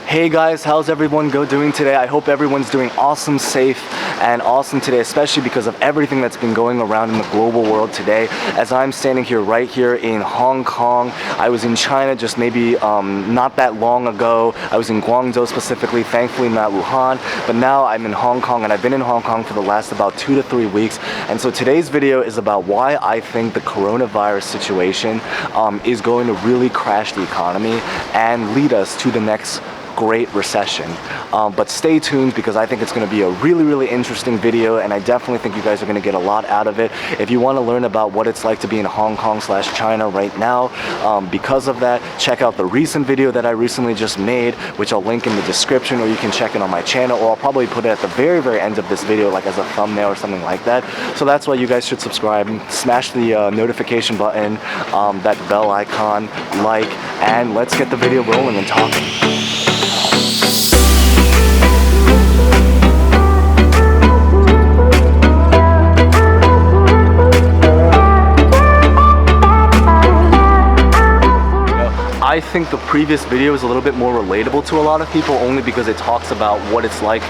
Hey guys, how's everyone doing today? I hope everyone's doing awesome, safe, and awesome today, especially because of everything that's been going around in the global world today. As I'm standing here right here in Hong Kong, I was in China just maybe not that long ago. I was in Guangzhou specifically, thankfully not Wuhan, but now I'm in Hong Kong, and I've been in Hong Kong for the last about 2 to 3 weeks. And so today's video is about why I think the coronavirus situation is going to really crash the economy and lead us to the next great recession. But stay tuned because I think it's going to be a really interesting video, and I definitely think you guys are going to get a lot out of it. If you want to learn about what it's like to be in Hong Kong / China right now, because of that, check out the recent video that I recently just made, which I'll link in the description, or you can check it on my channel, or I'll probably put it at the very end of this video, like as a thumbnail or something like that. So that's why you guys should subscribe, smash the notification button, that bell icon, like, and let's get the video rolling and talking. I think the previous video is a little bit more relatable to a lot of people, only because it talks about what it's like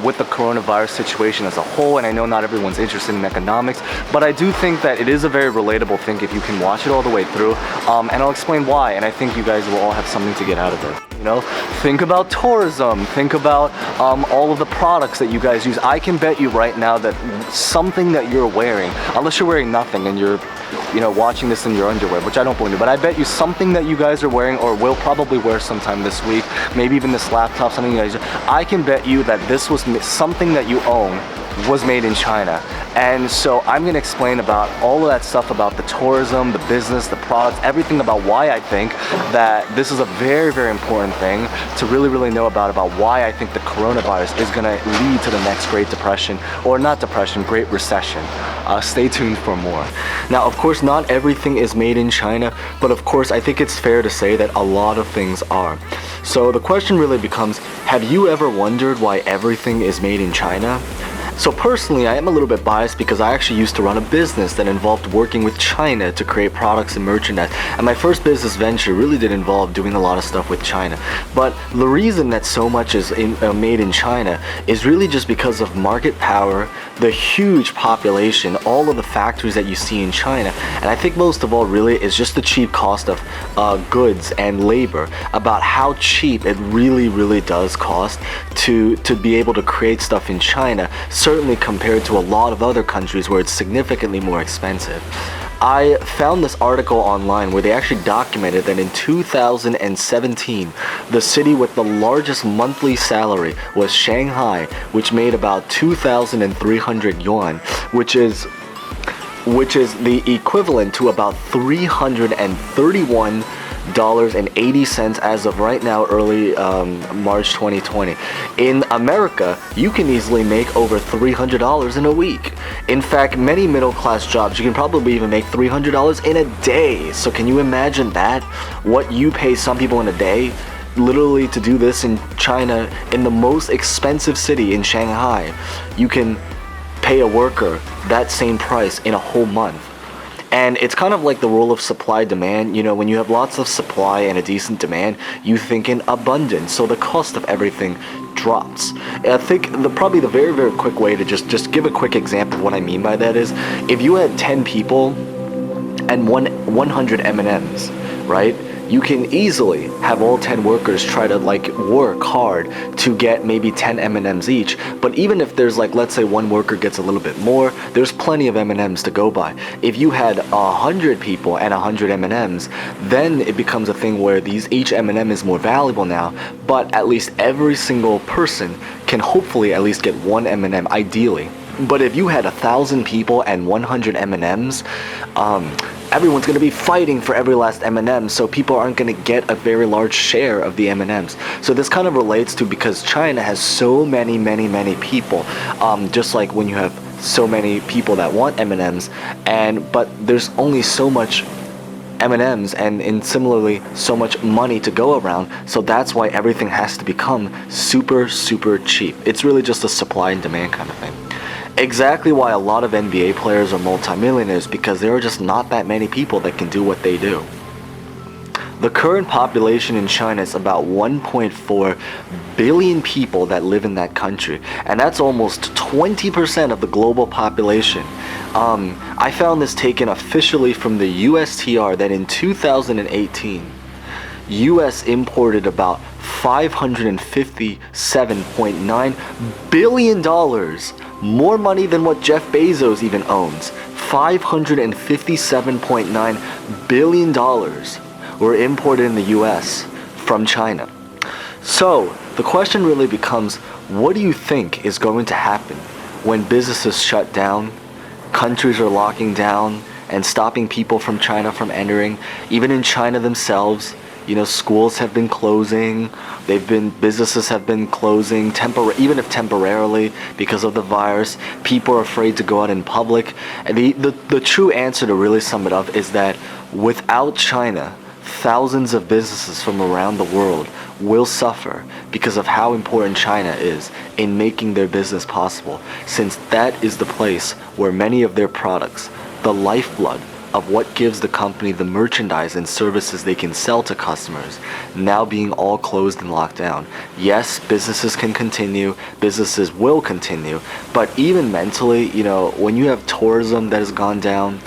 with the coronavirus situation as a whole, and I know not everyone's interested in economics, but I do think that it is a very relatable thing if you can watch it all the way through, and I'll explain why, and I think you guys will all have something to get out of it. You know, think about tourism, think about all of the products that you guys use. I can bet you right now that something that you're wearing, unless you're wearing nothing and you're watching this in your underwear, which I don't believe, but I bet you something that you guys are wearing or will probably wear sometime this week, maybe even this laptop, something you guys, I can bet you that this was something that you own was made in China. And so I'm going to explain about all of that stuff about the tourism, the business, the products, everything about why I think that this is a very important thing to really know about why I think the coronavirus is going to lead to the next Great Depression, or not depression, Great Recession. Stay tuned for more. Now, of course, not everything is made in China, but of course, I think it's fair to say that a lot of things are. So the question really becomes, have you ever wondered why everything is made in China? So personally, I am a little bit biased because I actually used to run a business that involved working with China to create products and merchandise. And my first business venture really did involve doing a lot of stuff with China. But the reason that so much is made in China is really just because of market power, the huge population, all of the factories that you see in China. And I think most of all really is just the cheap cost of goods and labor, about how cheap it really does cost to be able to create stuff in China, certainly compared to a lot of other countries where it's significantly more expensive. I found this article online where they actually documented that in 2017, the city with the largest monthly salary was Shanghai, which made about 2,300 yuan, which is the equivalent to about $331.80 as of right now, early March 2020. In America, you can easily make over $300 in a week. In fact, many middle-class jobs, you can probably even make $300 in a day. So can you imagine that? What you pay some people in a day? Literally, to do this in China, in the most expensive city in Shanghai, you can pay a worker that same price in a whole month. And it's kind of like the rule of supply-demand. You know, when you have lots of supply and a decent demand, you think in abundance, so the cost of everything drops. And I think probably the very quick way to just give a quick example of what I mean by that is, if you had 10 people and 100 M&Ms, right? You can easily have all 10 workers try to work hard to get maybe 10 M&Ms each. But even if there's let's say one worker gets a little bit more, there's plenty of M&Ms to go by. If you had 100 people and 100 M&Ms, then it becomes a thing where each M&M is more valuable now, but at least every single person can hopefully at least get one M&M, ideally. But if you had 1,000 people and 100 M&Ms, everyone's going to be fighting for every last M&M, so people aren't going to get a very large share of the M&Ms. So this kind of relates to, because China has so many people, just like when you have so many people that want M&Ms, but there's only so much M&Ms and similarly so much money to go around, so that's why everything has to become super cheap. It's really just a supply and demand kind of thing. Exactly why a lot of NBA players are multimillionaires, because there are just not that many people that can do what they do. The current population in China is about 1.4 billion people that live in that country, and that's almost 20% of the global population. I found this taken officially from the USTR that in 2018, US imported about $557.9 billion, more money than what Jeff Bezos even owns. $557.9 billion were imported in the US from China. So the question really becomes, what do you think is going to happen when businesses shut down, countries are locking down and stopping people from China from entering? Even in China themselves, schools have been closing, businesses have been closing, even if temporarily because of the virus. People are afraid to go out in public. And the true answer, to really sum it up, is that without China, thousands of businesses from around the world will suffer because of how important China is in making their business possible, since that is the place where many of their products, the lifeblood of what gives the company the merchandise and services they can sell to customers, now being all closed and locked down. Yes, businesses can continue, businesses will continue, but even mentally, when you have tourism that has gone down,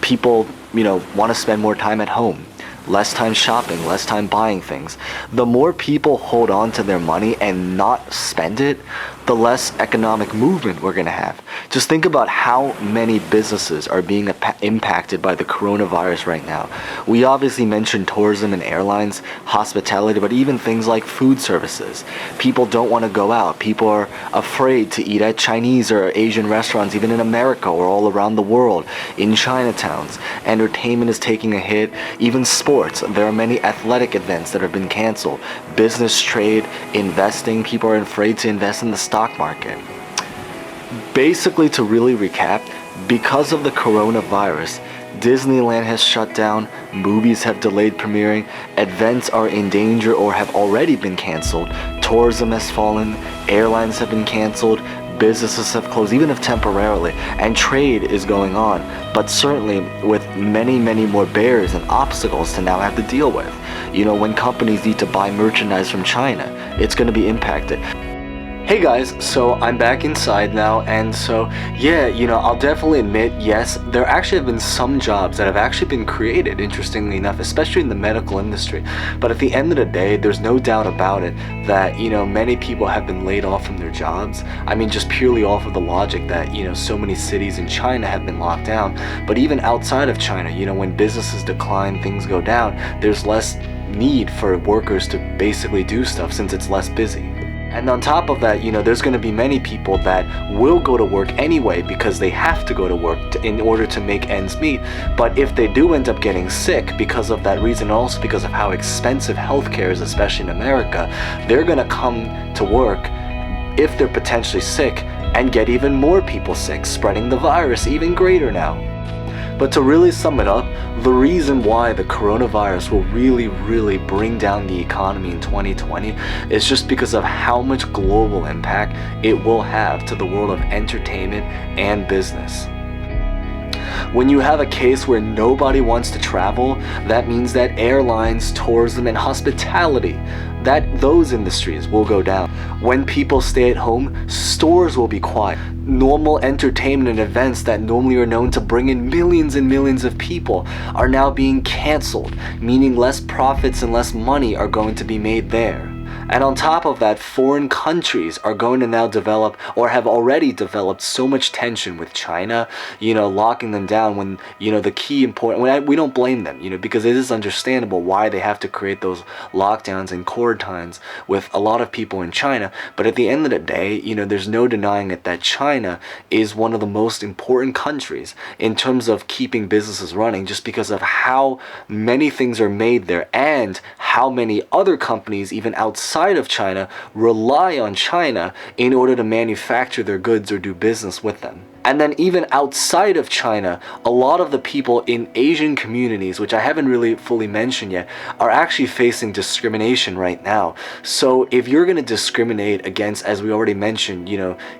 people, want to spend more time at home, less time shopping, less time buying things. The more people hold on to their money and not spend it, the less economic movement we're going to have. Just think about how many businesses are being impacted by the coronavirus right now. We obviously mentioned tourism and airlines, hospitality, but even things like food services. People don't want to go out. People are afraid to eat at Chinese or Asian restaurants, even in America or all around the world, in Chinatowns. Entertainment is taking a hit, even sports. There are many athletic events that have been canceled. Business, trade, investing, people are afraid to invest in the stock market. Basically, to really recap, because of the coronavirus, Disneyland has shut down, movies have delayed premiering, events are in danger or have already been canceled, tourism has fallen, airlines have been canceled, businesses have closed, even if temporarily, and trade is going on, but certainly with many, many more barriers and obstacles to now have to deal with. When companies need to buy merchandise from China, it's going to be impacted. Hey guys, so I'm back inside now, and so yeah, I'll definitely admit, yes, there actually have been some jobs that have actually been created, interestingly enough, especially in the medical industry. But at the end of the day, there's no doubt about it that, many people have been laid off from their jobs. I mean, just purely off of the logic that, so many cities in China have been locked down. But even outside of China, when businesses decline, things go down, there's less need for workers to basically do stuff since it's less busy. And on top of that, there's going to be many people that will go to work anyway because they have to go to work in order to make ends meet. But if they do end up getting sick because of that reason, also because of how expensive healthcare is, especially in America, they're going to come to work if they're potentially sick and get even more people sick, spreading the virus even greater now. But to really sum it up, the reason why the coronavirus will really, really bring down the economy in 2020 is just because of how much global impact it will have to the world of entertainment and business. When you have a case where nobody wants to travel, that means that airlines, tourism, and hospitality, those industries will go down. When people stay at home, stores will be quiet. Normal entertainment and events that normally are known to bring in millions and millions of people are now being canceled, meaning less profits and less money are going to be made there. And on top of that, foreign countries are going to now develop, or have already developed, so much tension with China, locking them down when, the key important, we don't blame them, because it is understandable why they have to create those lockdowns and quarantines with a lot of people in China. But at the end of the day, there's no denying it that China is one of the most important countries in terms of keeping businesses running, just because of how many things are made there and how many other companies, even outside of China, rely on China in order to manufacture their goods or do business with them. And then even outside of China, a lot of the people in Asian communities, which I haven't really fully mentioned yet, are actually facing discrimination right now. So if you're going to discriminate against, as we already mentioned,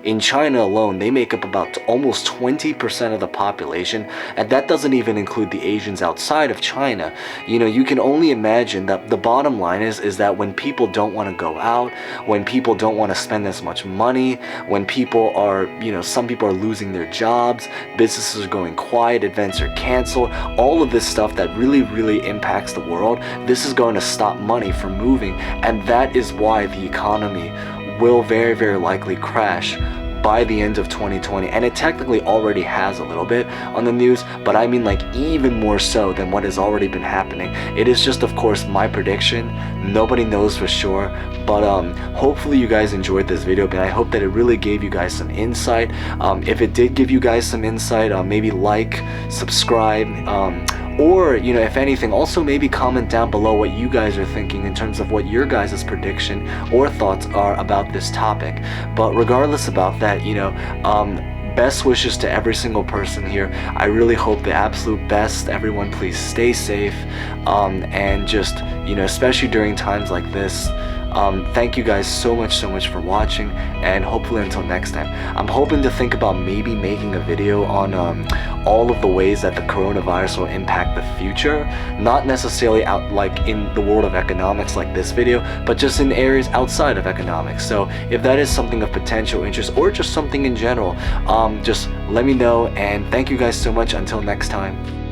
in China alone, they make up about almost 20% of the population, and that doesn't even include the Asians outside of China. You can only imagine that the bottom line is that when people don't want to go out, when people don't want to spend as much money, when people are, some people are losing their jobs, businesses are going quiet, events are canceled, all of this stuff that really impacts the world, this is going to stop money from moving, and that is why the economy will very likely crash by the end of 2020. And it technically already has a little bit on the news, but I mean like even more so than what has already been happening. It is just, of course, my prediction. Nobody knows for sure, but hopefully you guys enjoyed this video, and I hope that it really gave you guys some insight. If it did give you guys some insight, maybe like, subscribe, or if anything, also maybe comment down below what you guys are thinking in terms of what your guys' prediction or thoughts are about this topic. But regardless about that, best wishes to every single person here. I really hope the absolute best. Everyone, please stay safe, and just especially during times like this. Thank you guys so much for watching, and hopefully until next time. I'm hoping to think about maybe making a video on all of the ways that the coronavirus will impact the future, not necessarily out like in the world of economics like this video, but just in areas outside of economics. So if that is something of potential interest, or just something in general, just let me know, and thank you guys so much. Until next time.